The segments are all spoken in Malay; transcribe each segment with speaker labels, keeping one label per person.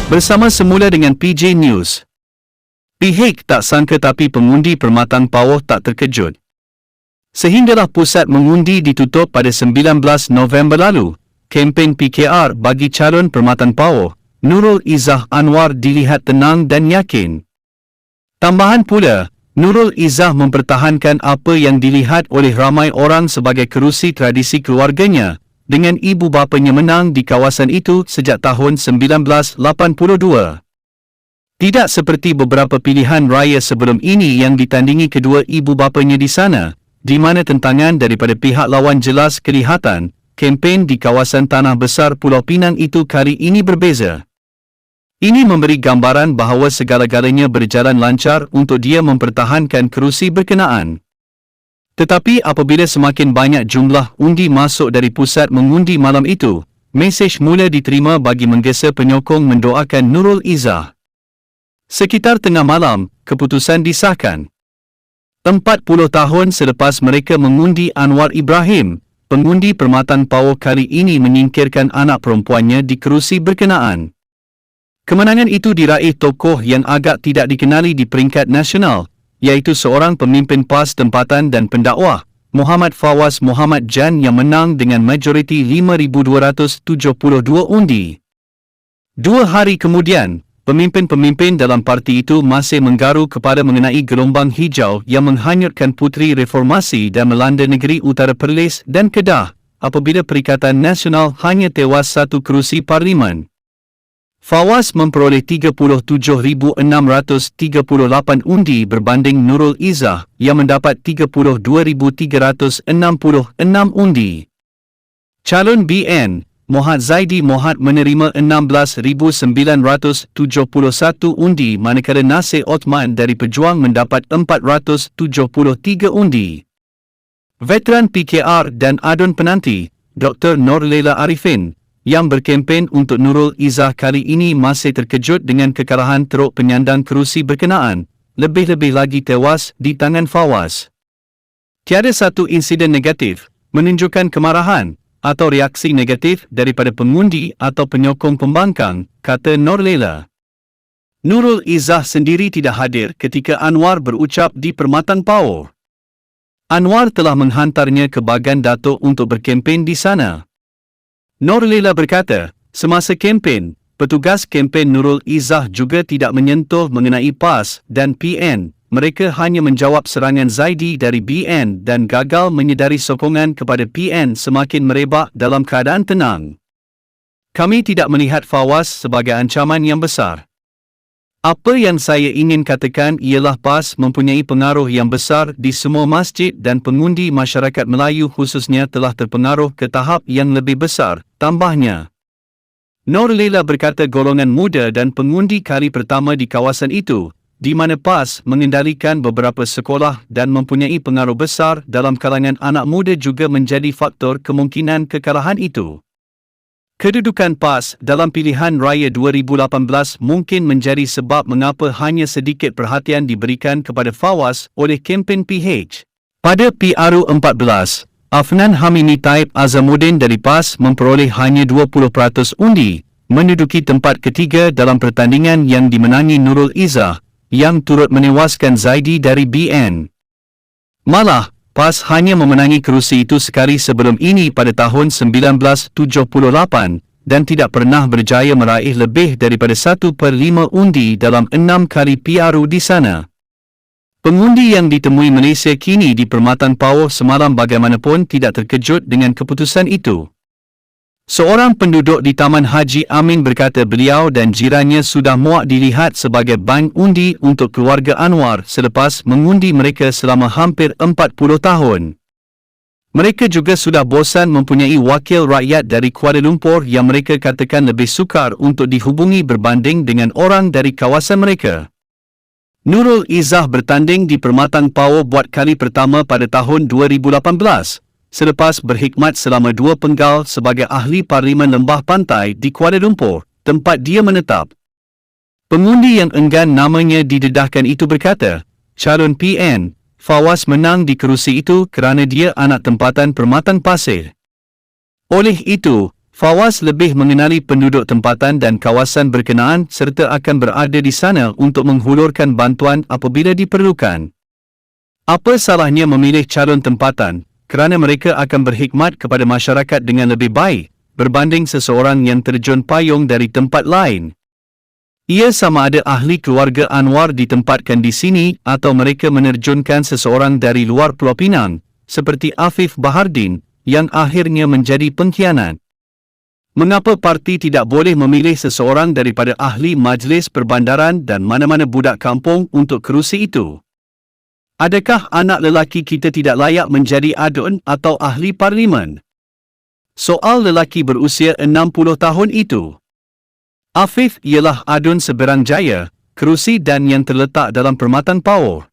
Speaker 1: Bersama semula dengan PJ News. Pihak tak sangka tapi pengundi Permatang Power tak terkejut. Sehinggalah pusat mengundi ditutup pada 19 November lalu, kempen PKR bagi calon Permatang Power, Nurul Izzah Anwar dilihat tenang dan yakin. Tambahan pula, Nurul Izzah mempertahankan apa yang dilihat oleh ramai orang sebagai kerusi tradisi keluarganya, dengan ibu bapanya menang di kawasan itu sejak tahun 1982. Tidak seperti beberapa pilihan raya sebelum ini yang ditandingi kedua ibu bapanya di sana, di mana tentangan daripada pihak lawan jelas kelihatan. Kempen di kawasan Tanah Besar Pulau Pinang itu kali ini berbeza. Ini memberi gambaran bahawa segala-galanya berjalan lancar untuk dia mempertahankan kerusi berkenaan. Tetapi apabila semakin banyak jumlah undi masuk dari pusat mengundi malam itu, mesej mula diterima bagi menggesa penyokong mendoakan Nurul Izzah. Sekitar tengah malam, keputusan disahkan. 40 tahun selepas mereka mengundi Anwar Ibrahim, pengundi Permatang Power kali ini menyingkirkan anak perempuannya di kerusi berkenaan. Kemenangan itu diraih tokoh yang agak tidak dikenali di peringkat nasional, iaitu seorang pemimpin PAS tempatan dan pendakwah, Muhammad Fawaz Muhammad Jan yang menang dengan majoriti 5,272 undi. 2 hari kemudian, pemimpin-pemimpin dalam parti itu masih menggaru kepada mengenai gelombang hijau yang menghanyutkan puteri reformasi dan melanda negeri Utara Perlis dan Kedah, apabila Perikatan Nasional hanya tewas satu kerusi parlimen. Fawaz memperoleh 37,638 undi berbanding Nurul Izzah yang mendapat 32,366 undi. Calon BN, Mohd Zaidi Mohd menerima 16,971 undi manakala Nasir Othman dari Pejuang mendapat 473 undi. Veteran PKR dan Adun Penanti, Dr. Norlela Arifin, yang berkempen untuk Nurul Izzah kali ini masih terkejut dengan kekalahan teruk penyandang kerusi berkenaan, lebih-lebih lagi tewas di tangan Fawaz. Tiada satu insiden negatif, menunjukkan kemarahan, atau reaksi negatif daripada pengundi atau penyokong pembangkang, kata Norlela. Nurul Izzah sendiri tidak hadir ketika Anwar berucap di Permatang Power. Anwar telah menghantarnya ke Bagan Datuk untuk berkempen di sana. Norlela berkata, semasa kempen, petugas kempen Nurul Izzah juga tidak menyentuh mengenai PAS dan PN. Mereka hanya menjawab serangan Zaidi dari BN dan gagal menyedari sokongan kepada PN semakin merebak dalam keadaan tenang. Kami tidak melihat Fawaz sebagai ancaman yang besar. Apa yang saya ingin katakan ialah PAS mempunyai pengaruh yang besar di semua masjid dan pengundi masyarakat Melayu khususnya telah terpengaruh ke tahap yang lebih besar, tambahnya. Norlela berkata golongan muda dan pengundi kali pertama di kawasan itu, di mana PAS mengendalikan beberapa sekolah dan mempunyai pengaruh besar dalam kalangan anak muda juga menjadi faktor kemungkinan kekalahan itu. Kedudukan PAS dalam pilihan raya 2018 mungkin menjadi sebab mengapa hanya sedikit perhatian diberikan kepada Fawaz oleh kempen PH. Pada PRU 14, Afnan Hamini Taib Azamuddin dari PAS memperoleh hanya 20% undi, menduduki tempat ketiga dalam pertandingan yang dimenangi Nurul Izzah, yang turut menewaskan Zaidi dari BN. Malah, PAS hanya memenangi kerusi itu sekali sebelum ini pada tahun 1978 dan tidak pernah berjaya meraih lebih daripada 1/5 undi dalam 6 kali PRU di sana. Pengundi yang ditemui Malaysia kini di Permatang Power semalam bagaimanapun tidak terkejut dengan keputusan itu. Seorang penduduk di Taman Haji Amin berkata beliau dan jirannya sudah muak dilihat sebagai bank undi untuk keluarga Anwar selepas mengundi mereka selama hampir 40 tahun. Mereka juga sudah bosan mempunyai wakil rakyat dari Kuala Lumpur yang mereka katakan lebih sukar untuk dihubungi berbanding dengan orang dari kawasan mereka. Nurul Izzah bertanding di Permatang Power buat kali pertama pada tahun 2018. Selepas berkhidmat selama 2 penggal sebagai ahli Parlimen Lembah Pantai di Kuala Lumpur, tempat dia menetap. Pengundi yang enggan namanya didedahkan itu berkata, calon PN, Fawaz menang di kerusi itu kerana dia anak tempatan Permatang Pasir. Oleh itu, Fawaz lebih mengenali penduduk tempatan dan kawasan berkenaan serta akan berada di sana untuk menghulurkan bantuan apabila diperlukan. Apa salahnya memilih calon tempatan, kerana mereka akan berkhidmat kepada masyarakat dengan lebih baik, berbanding seseorang yang terjun payung dari tempat lain. Ia sama ada ahli keluarga Anwar ditempatkan di sini atau mereka menerjunkan seseorang dari luar Pulau Pinang, seperti Afif Bahardin, yang akhirnya menjadi pengkhianat. Mengapa parti tidak boleh memilih seseorang daripada ahli majlis perbandaran dan mana-mana budak kampung untuk kerusi itu? Adakah anak lelaki kita tidak layak menjadi adun atau ahli parlimen? Soal lelaki berusia 60 tahun itu. Afif ialah adun Seberang Jaya, kerusi dan yang terletak dalam Permatan Power.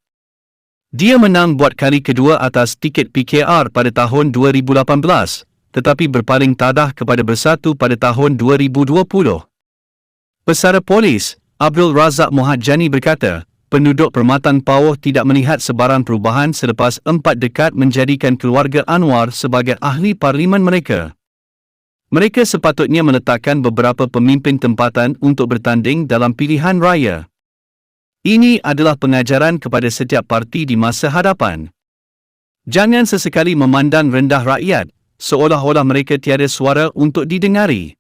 Speaker 1: Dia menang buat kali kedua atas tiket PKR pada tahun 2018, tetapi berpaling tadah kepada Bersatu pada tahun 2020. Pesara Polis, Abdul Razak Mohajani berkata, penduduk Permatan Power tidak melihat sebarang perubahan selepas 4 dekad menjadikan keluarga Anwar sebagai ahli parlimen mereka. Mereka sepatutnya meletakkan beberapa pemimpin tempatan untuk bertanding dalam pilihan raya. Ini adalah pengajaran kepada setiap parti di masa hadapan. Jangan sesekali memandang rendah rakyat, seolah-olah mereka tiada suara untuk didengari.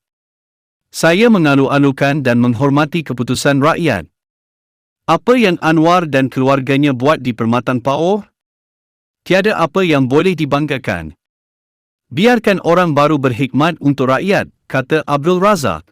Speaker 1: Saya mengalu-alukan dan menghormati keputusan rakyat. Apa yang Anwar dan keluarganya buat di Permatan Power? Tiada apa yang boleh dibanggakan. Biarkan orang baru berkhidmat untuk rakyat, kata Abdul Razak.